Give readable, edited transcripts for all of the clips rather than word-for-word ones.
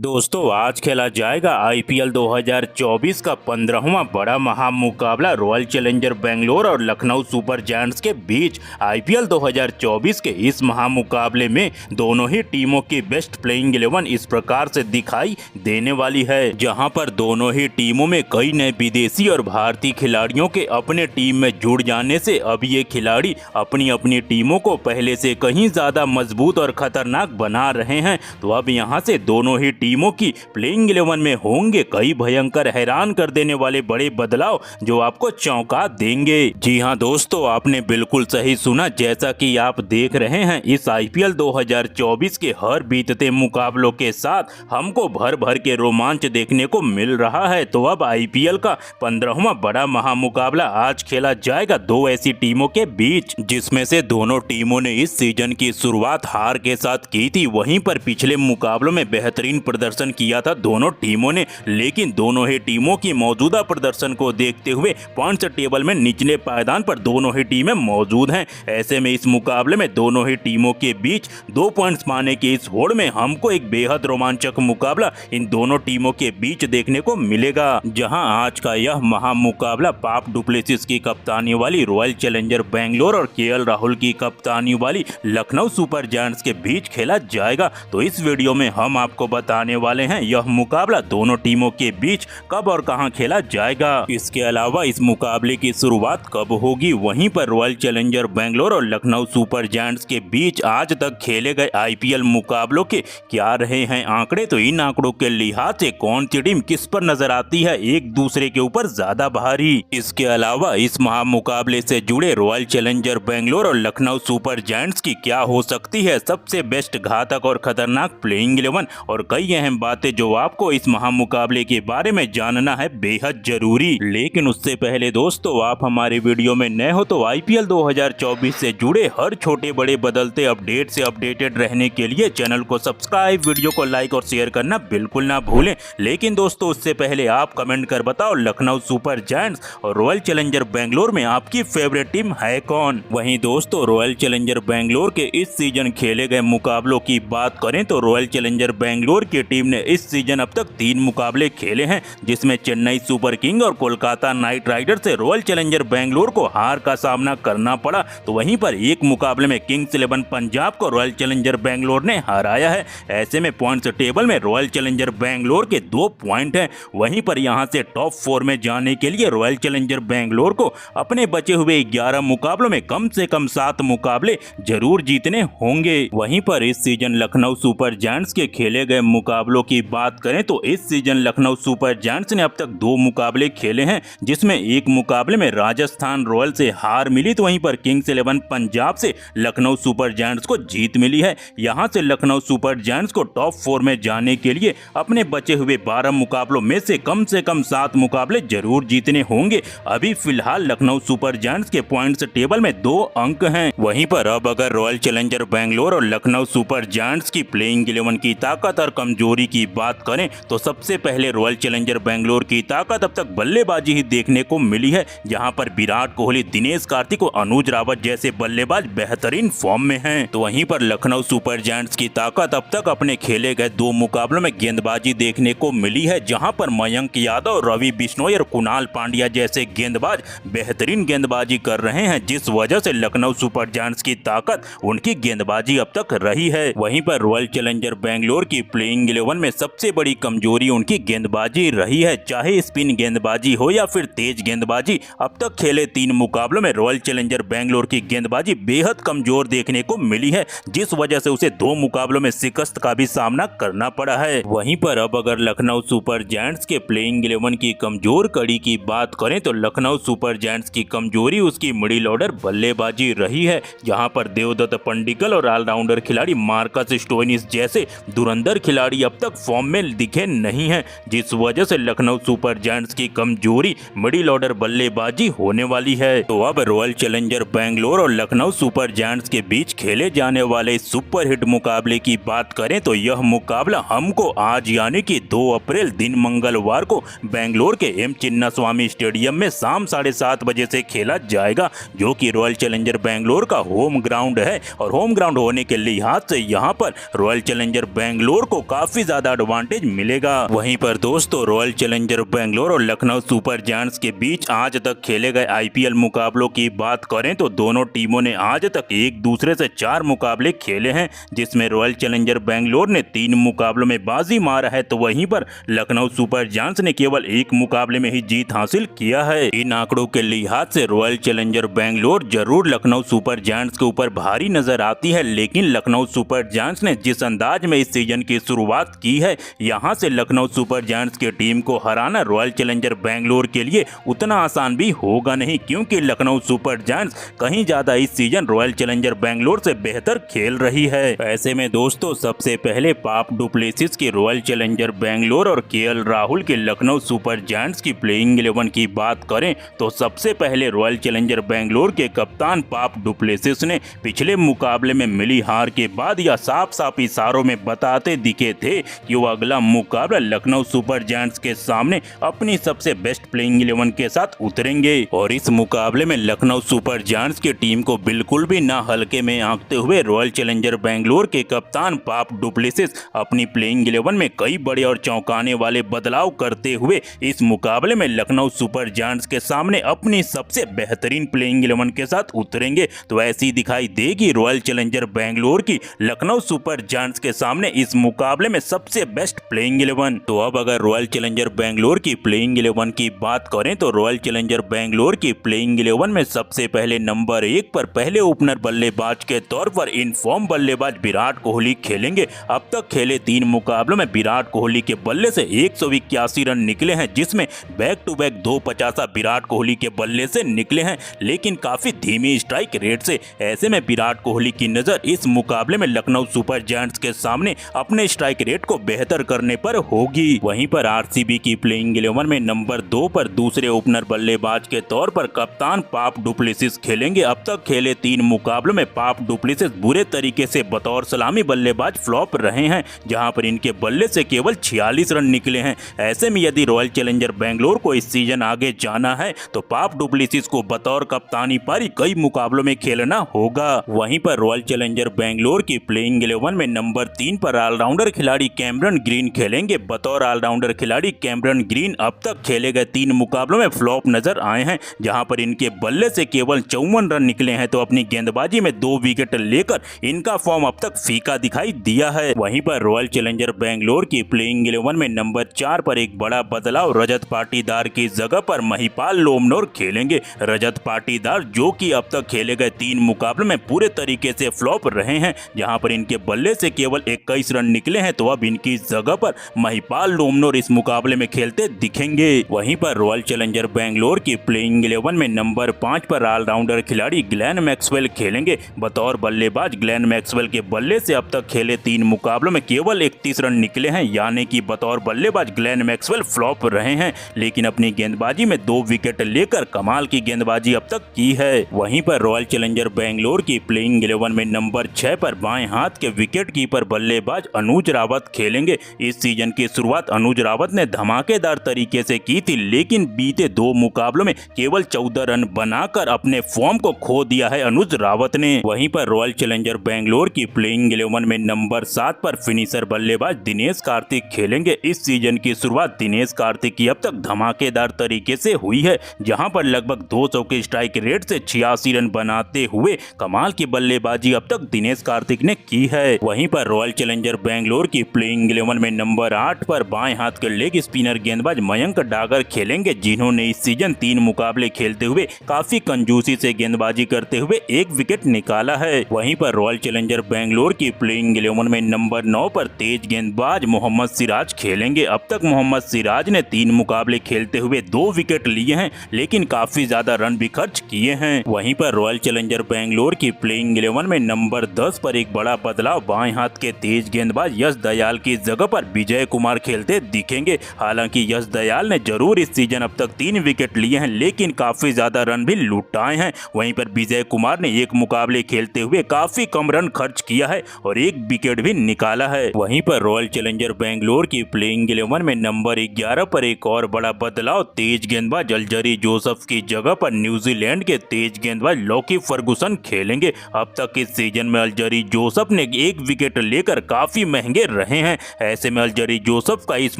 दोस्तों आज खेला जाएगा आईपीएल 2024 का 15वां बड़ा महामुकाबला रॉयल चैलेंजर बेंगलोर और लखनऊ सुपर जायंट्स के बीच। आईपीएल 2024 के इस महामुकाबले में दोनों ही टीमों की बेस्ट प्लेइंग 11 इस प्रकार से दिखाई देने वाली है, जहां पर दोनों ही टीमों में कई नए विदेशी और भारतीय खिलाड़ियों के अपने टीम में जुड़ जाने से अब ये खिलाड़ी अपनी अपनी टीमों को पहले से कहीं ज्यादा मजबूत और खतरनाक बना रहे हैं। तो अब यहां से दोनों ही टीमों की प्लेइंग 11 में होंगे कई भयंकर हैरान कर देने वाले बड़े बदलाव जो आपको चौंका देंगे। जी हां दोस्तों, आपने बिल्कुल सही सुना। जैसा कि आप देख रहे हैं, इस आईपीएल 2024 के हर बीतते मुकाबलों के साथ हमको भर भर के रोमांच देखने को मिल रहा है। तो अब आईपीएल का 15वां बड़ा महामुकाबला आज खेला जाएगा दो ऐसी टीमों के बीच, जिसमें से दोनों टीमों ने इस सीजन की शुरुआत हार के साथ की थी। वहीं पर पिछले मुकाबलों में बेहतरीन प्रदर्शन किया था दोनों टीमों ने, लेकिन दोनों ही टीमों की मौजूदा प्रदर्शन को देखते हुए पॉइंट्स टेबल में निचले पायदान पर दोनों ही टीमें मौजूद हैं। ऐसे में इस मुकाबले में दोनों ही टीमों के बीच 2 पॉइंट्स पाने की इस होड़ में हमको एक बेहद रोमांचक मुकाबला इन दोनों टीमों के बीच देखने को मिलेगा, जहां आज का यह महामुकाबला पाप डुप्लेसिस की कप्तानी वाली रॉयल चैलेंजर बेंगलोर और केएल राहुल की कप्तानी वाली लखनऊ सुपर जायंट्स के बीच खेला जाएगा। तो इस वीडियो में हम आपको बताने वाले हैं यह मुकाबला दोनों टीमों के बीच कब और कहां खेला जाएगा। इसके अलावा इस मुकाबले की शुरुआत कब होगी, वहीं पर रॉयल चैलेंजर बेंगलोर और लखनऊ सुपर जायंट्स के बीच आज तक खेले गए आईपीएल मुकाबलों के क्या रहे हैं आंकड़े। तो इन आंकड़ों के लिहाज से कौन सी टीम किस पर नजर आती है एक दूसरे के ऊपर ज्यादा भारी। इसके अलावा इस महामुकाबले से जुड़े रॉयल चैलेंजर बेंगलोर और लखनऊ सुपर जायंट्स की क्या हो सकती है सबसे बेस्ट घातक और खतरनाक प्लेइंग 11 और कई अहम बातें जो आपको इस महामुकाबले के बारे में जानना है बेहद जरूरी। लेकिन उससे पहले दोस्तों, आप हमारे वीडियो में नए हो तो आईपीएल 2024 से जुड़े हर छोटे बड़े बदलते अपडेट से अपडेटेड रहने के लिए चैनल को सब्सक्राइब, वीडियो को लाइक और शेयर करना बिल्कुल ना भूलें। लेकिन दोस्तों उससे पहले आप कमेंट कर बताओ लखनऊ सुपर जायंट्स और रॉयल चैलेंजर बेंगलोर में आपकी फेवरेट टीम है कौन। वहीं दोस्तों रॉयल चैलेंजर बेंगलोर के इस सीजन खेले गए मुकाबलों की बात करें तो रॉयल चैलेंजर बेंगलोर की टीम ने इस सीजन अब तक 3 मुकाबले खेले हैं, जिसमें चेन्नई सुपर किंग और कोलकाता नाइट राइडर्स से रॉयल चैलेंजर बेंगलोर को हार का सामना करना पड़ा। तो वहीं पर एक मुकाबले में किंग्स 11 पंजाब को रॉयल चैलेंजर बेंगलोर ने हराया है। ऐसे में पॉइंट्स टेबल में रॉयल चैलेंजर बेंगलोर के 2 पॉइंट हैं। वहीं पर यहां से टॉप 4 में जाने के लिए रॉयल चैलेंजर बेंगलोर को अपने बचे हुए 11 मुकाबलों में कम से कम 7 मुकाबले जरूर जीतने होंगे। वहीं पर इस सीजन लखनऊ सुपर जायंट्स के खेले गए मुकाबलों की बात करें तो इस सीजन लखनऊ सुपर जायंट्स ने अब तक 2 मुकाबले खेले हैं, जिसमें एक मुकाबले में राजस्थान रॉयल से हार मिली, तो वहीं पर किंग्स 11 पंजाब से लखनऊ सुपर जायंट्स को जीत मिली है। यहां से लखनऊ सुपर जायंट्स को टॉप 4 में जाने के लिए अपने बचे हुए 12 मुकाबलों में से कम 7 मुकाबले जरूर जीतने होंगे। अभी फिलहाल लखनऊ सुपर जायंट्स के पॉइंट्स टेबल में 2 अंक हैं। वहीं पर अब अगर रॉयल चैलेंजर बेंगलोर और लखनऊ सुपर जायंट्स की प्लेइंग 11 की ताकत और कमजोरी की बात करें तो सबसे पहले रॉयल चैलेंजर बेंगलोर की ताकत अब तक बल्लेबाजी ही देखने को मिली है, जहां पर विराट कोहली, दिनेश कार्तिक और अनुज रावत जैसे बल्लेबाज बेहतरीन फॉर्म में हैं। तो वहीं पर लखनऊ सुपर जायंट्स की ताकत अब तक अपने खेले गए 2 मुकाबलों में गेंदबाजी देखने को मिली है, जहां पर मयंक यादव, रवि बिश्नोई और कुणाल पांड्या जैसे गेंदबाज बेहतरीन गेंदबाजी कर रहे हैं, जिस वजह से लखनऊ सुपर जायंट्स की ताकत उनकी गेंदबाजी अब तक रही है। वहीं पर रॉयल चैलेंजर बेंगलोर की प्लेइंग 11 में सबसे बड़ी कमजोरी उनकी गेंदबाजी रही है, चाहे स्पिन गेंदबाजी हो या फिर तेज गेंदबाजी। अब तक खेले 3 मुकाबलों में रॉयल चैलेंजर बेंगलोर की गेंदबाजी बेहद कमजोर देखने को मिली है, जिस वजह से उसे 2 मुकाबलों में शिकस्त का भी सामना करना पड़ा है। वहीं पर अब अगर लखनऊ सुपर जायंट्स के प्लेइंग 11 की कमजोर कड़ी की बात करें तो लखनऊ सुपर जायंट्स की कमजोरी उसकी मिडिल ऑर्डर बल्लेबाजी रही है, जहां पर देवदत्त पंडिकल और ऑलराउंडर खिलाड़ी मार्कस स्टोइनिस जैसे धुरंधर खिलाड़ी अब तक फॉर्म में दिखे नहीं हैं, जिस वजह से लखनऊ सुपर जायंट्स की कमजोरी मिडिल ऑर्डर बल्लेबाजी होने वाली है। तो अब रॉयल चैलेंजर बेंगलोर और लखनऊ सुपर जायंट्स के बीच खेले जाने वाले सुपरहिट मुकाबले की बात करें तो यह मुकाबला हमको आज यानी कि 2 अप्रैल दिन मंगलवार को बेंगलोर के एम चिन्नास्वामी स्टेडियम में शाम 7:30 बजे से खेला जाएगा, जो कि रॉयल चैलेंजर बेंगलोर का होम ग्राउंड है। और होम ग्राउंड होने के लिहाज से यहाँ पर रॉयल चैलेंजर बेंगलोर को काफी काफी ज्यादा एडवांटेज मिलेगा। वहीं पर दोस्तों रॉयल चैलेंजर बेंगलोर और लखनऊ सुपर जायंट्स के बीच आज तक खेले गए आईपीएल मुकाबलों की बात करें तो दोनों टीमों ने आज तक एक दूसरे से 4 मुकाबले खेले हैं, जिसमें रॉयल चैलेंजर बेंगलोर ने 3 मुकाबलों में बाजी मारा है तो वहीं पर लखनऊ सुपर जायंट्स ने केवल 1 मुकाबले में ही जीत हासिल किया है। इन आंकड़ों के लिहाज से रॉयल चैलेंजर बेंगलोर जरूर लखनऊ सुपर जायंट्स के ऊपर भारी नजर आती है, लेकिन लखनऊ सुपर जायंट्स ने जिस अंदाज में इस सीजन की शुरुआत की है, यहां से लखनऊ सुपर जायंट्स की टीम को हराना रॉयल चैलेंजर बेंगलोर के लिए उतना आसान भी होगा नहीं, क्योंकि लखनऊ सुपर जायंट्स कहीं ज्यादा इस सीजन रॉयल चैलेंजर बेंगलोर से बेहतर खेल रही है। ऐसे में दोस्तों सबसे पहले पाप डुप्लेसिस की रॉयल चैलेंजर बेंगलोर और केएल राहुल के लखनऊ सुपर जायंट्स की प्लेइंग 11 की बात करें तो सबसे पहले रॉयल चैलेंजर बेंगलोर के कप्तान पाप डुप्लेसिस ने पिछले मुकाबले में मिली हार के बाद या साफ साफ इशारों में बताते दिखे थे कि वो अगला मुकाबला लखनऊ सुपर जायंट्स के सामने अपनी सबसे बेस्ट प्लेइंग 11 के साथ उतरेंगे और इस मुकाबले में लखनऊ सुपर जायंट्स की टीम को बिल्कुल भी ना हल्के में आंकते हुए रॉयल चैलेंजर बेंगलोर के कप्तान पाप डुप्लेसिस अपनी प्लेइंग 11 में कई बड़े और चौंकाने वाले बदलाव करते हुए इस मुकाबले में लखनऊ सुपर जायंट्स के सामने अपनी सबसे बेहतरीन प्लेइंग 11 के साथ उतरेंगे। तो ऐसी दिखाई देगी रॉयल चैलेंजर बेंगलोर की लखनऊ सुपर जायंट्स के सामने इस मुकाबले में सबसे बेस्ट प्लेइंग 11। तो अब अगर रॉयल चैलेंजर बेंगलोर की प्लेइंग 11 की बात करें तो रॉयल चैलेंजर बेंगलोर की प्लेइंग 11 में सबसे पहले नंबर 1 पर पहले ओपनर बल्लेबाज के तौर पर इनफॉर्म बल्लेबाज विराट कोहली खेलेंगे। अब तक खेले 3 मुकाबलों में विराट कोहली के बल्ले से 181 रन निकले हैं, जिसमें back to back 250 Virat Kohli के बल्ले से निकले हैं, लेकिन काफी धीमी स्ट्राइक रेट से। ऐसे में विराट कोहली की नजर इस मुकाबले में लखनऊ सुपर जायंट्स के सामने अपने स्ट्राइक रेट को बेहतर करने पर होगी। वहीं पर आरसीबी की प्लेइंग 11 में नंबर 2 पर दूसरे ओपनर बल्लेबाज के तौर पर कप्तान पाप डुप्लेसिस खेलेंगे। अब तक खेले 3 मुकाबलों में पाप डुप्लेसिस बुरे तरीके से बतौर सलामी बल्लेबाज फ्लॉप रहे हैं, जहां पर इनके बल्ले से केवल 46 रन निकले हैं। ऐसे में यदि रॉयल चैलेंजर बेंगलोर को इस सीजन आगे जाना है तो पाप डुप्लेसिस को बतौर कप्तानी पारी कई मुकाबलों में खेलना होगा। वहीं पर रॉयल चैलेंजर बेंगलोर की प्लेइंग 11 में नंबर 3 पर ऑलराउंडर खिलाड़ी कैमरन ग्रीन खेलेंगे। बतौर ऑलराउंडर खिलाड़ी कैमरन ग्रीन अब तक खेले गए 3 मुकाबलों में फ्लॉप नजर आए हैं, जहां पर इनके बल्ले से केवल 54 रन निकले हैं, तो अपनी गेंदबाजी में 2 विकेट लेकर इनका फॉर्म अब तक फीका दिखाई दिया है। वहीं पर रॉयल चैलेंजर बेंगलोर की प्लेइंग 11 में नंबर 4 पर एक बड़ा बदलाव, रजत पाटीदार की जगह पर महिपाल लोमनोर खेलेंगे। रजत पाटीदार जो कि अब तक खेले गए 3 मुकाबलों में पूरे तरीके से फ्लॉप रहे हैं, जहां पर इनके बल्ले से केवल 21 रन निकले हैं, तो अब इनकी जगह पर महिपाल लोमनोर इस मुकाबले में खेलते दिखेंगे। वहीं पर रॉयल चैलेंजर बेंगलोर की प्लेइंग 11 में नंबर 5 पर ऑलराउंडर खिलाड़ी ग्लेन मैक्सवेल खेलेंगे। बतौर बल्लेबाज ग्लेन मैक्सवेल के बल्ले से अब तक खेले 3 मुकाबलों में केवल 31 रन निकले हैं, यानी कि बतौर बल्लेबाज ग्लेन मैक्सवेल फ्लॉप रहे हैं, लेकिन अपनी गेंदबाजी में 2 विकेट लेकर कमाल की गेंदबाजी अब तक की है। वहीं पर रॉयल चैलेंजर बेंगलोर की प्लेइंग 11 में नंबर 6 पर बाएं हाथ के विकेट कीपर बल्लेबाज अनुज रावत खेलेंगे। इस सीजन की शुरुआत अनुज रावत ने धमाकेदार तरीके से की थी, लेकिन बीते 2 मुकाबलों में केवल 14 रन बनाकर अपने फॉर्म को खो दिया है अनुज रावत ने। वहीं पर रॉयल चैलेंजर बेंगलोर की प्लेइंग 11 में नंबर 7 पर फिनिशर बल्लेबाज दिनेश कार्तिक खेलेंगे। इस सीजन की शुरुआत दिनेश कार्तिक की अब तक धमाकेदार तरीके से हुई है, जहां पर लगभग 200 के स्ट्राइक रेट से 86 रन बनाते हुए कमाल की बल्लेबाजी अब तक दिनेश कार्तिक ने की है। वहीं पर रॉयल चैलेंजर बेंगलोर की प्लेइंग 11 में नंबर 8 पर बाएं हाथ के लेग स्पिनर गेंदबाज मयंक डागर खेलेंगे, जिन्होंने इस सीजन 3 मुकाबले खेलते हुए काफी कंजूसी से गेंदबाजी करते हुए 1 विकेट निकाला है। वहीं पर रॉयल चैलेंजर बेंगलोर की प्लेइंग 11 में नंबर 9 पर तेज गेंदबाज मोहम्मद सिराज खेलेंगे। अब तक मोहम्मद सिराज ने 3 मुकाबले खेलते हुए 2 विकेट लिए हैं, लेकिन काफी ज्यादा रन भी खर्च किए हैं। वहीं पर रॉयल चैलेंजर बेंगलोर की प्लेइंग 11 में नंबर 10 पर एक बड़ा बदलाव, बाएं हाथ के तेज गेंदबाज यश दयाल की जगह पर विजय कुमार खेलते दिखेंगे। हालांकि यश दयाल ने जरूर इस सीजन अब तक 3 विकेट लिए हैं, लेकिन काफी ज्यादा रन भी लुटाए हैं। वहीं पर विजय कुमार ने 1 मुकाबले खेलते हुए काफी कम रन खर्च किया है और 1 विकेट भी निकाला है। वहीं पर रॉयल चैलेंजर बेंगलोर की प्लेइंग 11 में नंबर 11 पर एक और बड़ा बदलाव, तेज गेंदबाज अल्जरी जोसेफ की जगह पर न्यूजीलैंड के तेज गेंदबाज लॉकी फर्गुसन खेलेंगे। अब तक इस सीजन में अल्जरी जोसेफ ने 1 विकेट लेकर काफी महंगे रहे हैं। ऐसे में अल्जरी जोसेफ का इस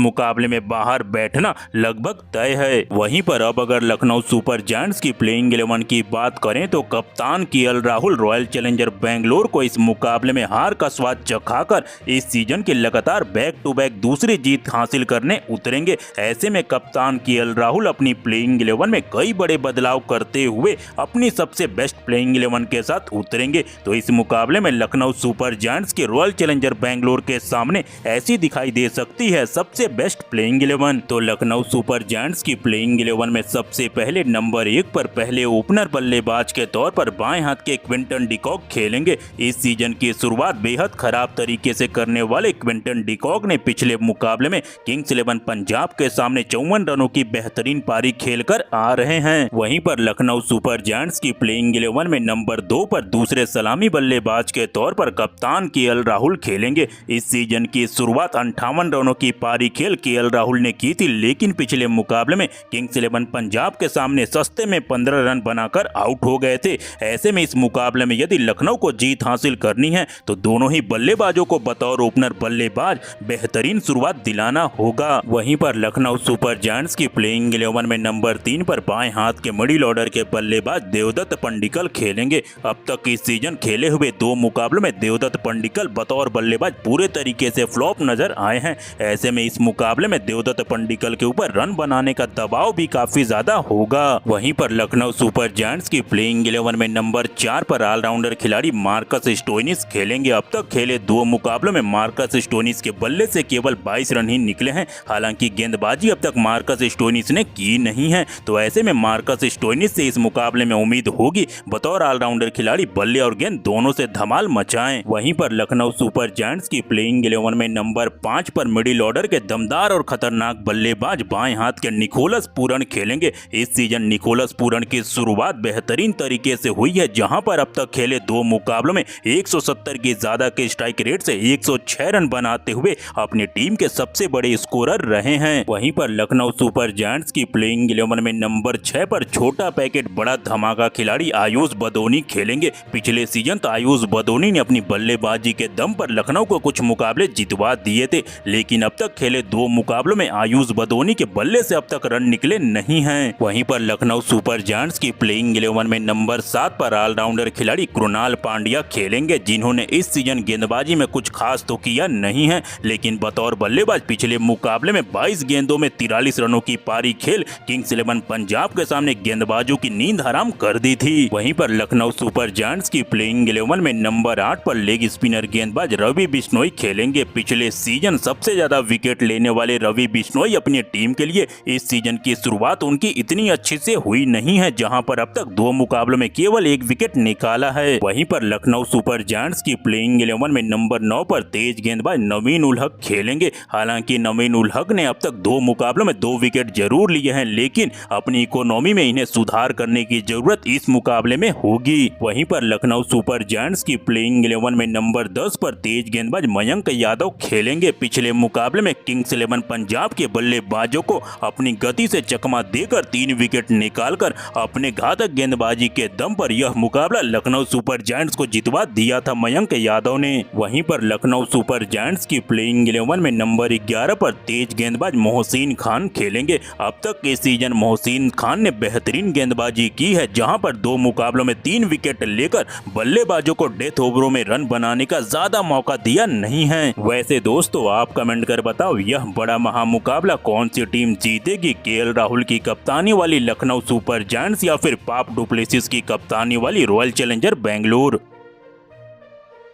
मुकाबले में बाहर बैठना लगभग तय है। वहीं पर अब अगर लखनऊ सुपर जायंट्स की प्लेइंग 11 की बात करें तो कप्तान KL Rahul royal challenger Bangalore को इस मुकाबले में हार का स्वाद चखाकर इस सीजन के लगातार बैक टू बैक दूसरी जीत हासिल करने उतरेंगे। ऐसे में कप्तान केएल राहुल अपनी प्लेइंग 11 में कई बड़े बदलाव करते हुए अपनी सबसे बेस्ट प्लेइंग 11 के साथ उतरेंगे। तो इस मुकाबले में लखनऊ सुपर जायंट्स के रॉयल चैलेंजर बेंगलोर के सामने ऐसी दिखाई दे सकती है सबसे बेस्ट प्लेइंग 11। तो लखनऊ सुपर जायंट्स की प्लेइंग 11 में सबसे पहले नंबर 1 पर पहले ओपनर बल्लेबाज के तौर पर बाएं हाथ के क्विंटन डिकॉक खेलेंगे। इस सीजन की शुरुआत बेहद खराब तरीके से करने वाले क्विंटन डिकॉक ने पिछले मुकाबले में किंग्स 11 पंजाब के सामने 54 रनों की बेहतरीन पारी खेलकर आ रहे हैं। वहीं पर लखनऊ सुपर जायंट्स की प्लेइंग 11 में नंबर 2 पर दूसरे सलामी बल्लेबाज के तौर पर कप्तान केएल राहुल खेलेंगे। इस सीजन की शुरुआत 58 रनों की पारी खेल केएल राहुल ने की थी, लेकिन पिछले मुकाबले में किंग्स 11 पंजाब के सामने सस्ते में 15 रन बनाकर आउट हो गए थे। ऐसे में इस मुकाबले में यदि लखनऊ को जीत हासिल करनी है तो दोनों ही बल्लेबाजों को बतौर ओपनर बल्लेबाज बेहतरीन शुरुआत दिलाना होगा। वहीं पर लखनऊ सुपर जायंट्स की प्लेइंग 11 में नंबर 3 पर बाएं हाथ के मिडिल ऑर्डर के बल्लेबाज देवदत्त पंडिकल खेलेंगे। अब तक इस सीजन खेले हुए 2 मुकाबलों में देवदत्त पंडिकल बतौर बल्लेबाज पूरे तरीके से फ्लॉप नजर आए हैं। ऐसे में इस मुकाबले में देवदत्त पंडिकल के ऊपर रन बनाने का दबाव भी काफी ज्यादा होगा। वहीं पर लखनऊ सुपर जायंट्स की प्लेइंग 11 में नंबर 4 पर ऑलराउंडर खिलाड़ी मार्कस स्टोइनिस खेलेंगे। अब तक खेले 2 मुकाबलों में मार्कस स्टोइनिस के बल्ले से केवल 22 रन ही निकले हैं। हालांकि गेंदबाजी अब तक मार्कस स्टोइनिस ने की नहीं है, तो ऐसे में मार्कस स्टोइनिस से इस मुकाबले में उम्मीद होगी बतौर ऑलराउंडर खिलाड़ी बल्ले और गेंद दोनों से धमाल मचाएं। वहीं पर लखनऊ सुपर जायंट्स की प्लेइंग 11 में नंबर 5 पर मिडिल ऑर्डर के दमदार और खतरनाक बल्लेबाज बाएं हाथ के निकोलस पूरन खेलेंगे। इस सीजन निकोलस पूरन की शुरुआत बेहतरीन तरीके से हुई है, जहां पर अब तक खेले 2 मुकाबलों में 170 की ज्यादा के स्ट्राइक रेट से 106 रन बनाते हुए अपनी टीम के सबसे बड़े स्कोरर रहे हैं। वहीं पर लखनऊ सुपर जायंट्स की प्लेइंग 11 में नंबर 6 पर छोटा पैकेट बड़ा धमाका खिलाड़ी आयुष बदोनी खेलेंगे। पिछले सीजन तो आयुष बदोनी ने अपनी बल्लेबाजी के दम पर लखनऊ को कुछ मुकाबले जितवा दिए थे, लेकिन अब तक खेले 2 मुकाबलों में आयुष बदोनी के बल्ले से अब तक रन निकले नहीं हैं। वहीं पर लखनऊ सुपर जायंट्स की प्लेइंग 11 में नंबर 7 पर ऑलराउंडर खिलाड़ी कृणाल पांड्या खेलेंगे, जिन्होंने इस सीजन गेंदबाजी में कुछ खास तो किया नहीं है, लेकिन बतौर बल्लेबाज पिछले मुकाबले में 22 गेंदों में 43 रनों की पारी खेल किंग्स 11 पंजाब के सामने गेंदबाजों की नींद हराम कर दी थी। वहीं पर लखनऊ सुपर जायंट्स की प्लेइंग 11 में नंबर 8 पर लेग स्पिनर गेंदबाज रवि बिश्नोई खेलेंगे। पिछले सीजन सबसे ज्यादा विकेट लेने वाले रवि बिश्नोई अपनी टीम के लिए इस सीजन की शुरुआत उनकी इतनी अच्छी से हुई नहीं है, जहां पर अब तक 2 मुकाबलों में केवल 1 विकेट निकाला है। वहीं पर लखनऊ सुपर जायंट्स की प्लेइंग 11 में नंबर 9 पर तेज गेंदबाज नवीन उल हक खेलेंगे। हालांकि नवीन उल हक ने अब तक 2 मुकाबलों में 2 विकेट जरूर लिए हैं, लेकिन अपनी इकोनॉमी में इन्हें सुधार करने की जरूरत इस मुकाबले में होगी। वहीं पर लखनऊ सुपर जायंट्स की प्लेइंग 11 में नंबर 10 पर तेज गेंदबाज मयंक यादव खेलेंगे। पिछले मुकाबले में किंग्स 11 पंजाब के बल्लेबाजों को अपनी गति से चकमा देकर 3 विकेट निकालकर अपने घातक गेंदबाजी के दम पर यह मुकाबला लखनऊ सुपर जायंट्स को जितवा दिया था मयंक यादव ने। वहीं पर लखनऊ सुपर जायंट्स की प्लेइंग 11 में नंबर 11 पर तेज गेंदबाज मोहसिन खान खेलेंगे। अब तक इस सीजन मोहसिन खान ने बेहतरीन गेंदबाजी की है, जहां पर 2 मुकाबलों में 3 विकेट लेकर बल्लेबाजों को डेथ ओवरों में रन बनाने का ज्यादा मौका दिया नहीं है। वैसे दोस्तों आप कमेंट कर बताओ यह बड़ा महामुकाबला कौन सी टीम जीतेगी, केएल राहुल की कप्तानी वाली लखनऊ सुपर जायंट्स या फिर पाप डुप्लेसिस की कप्तानी वाली रॉयल चैलेंजर बेंगलोर।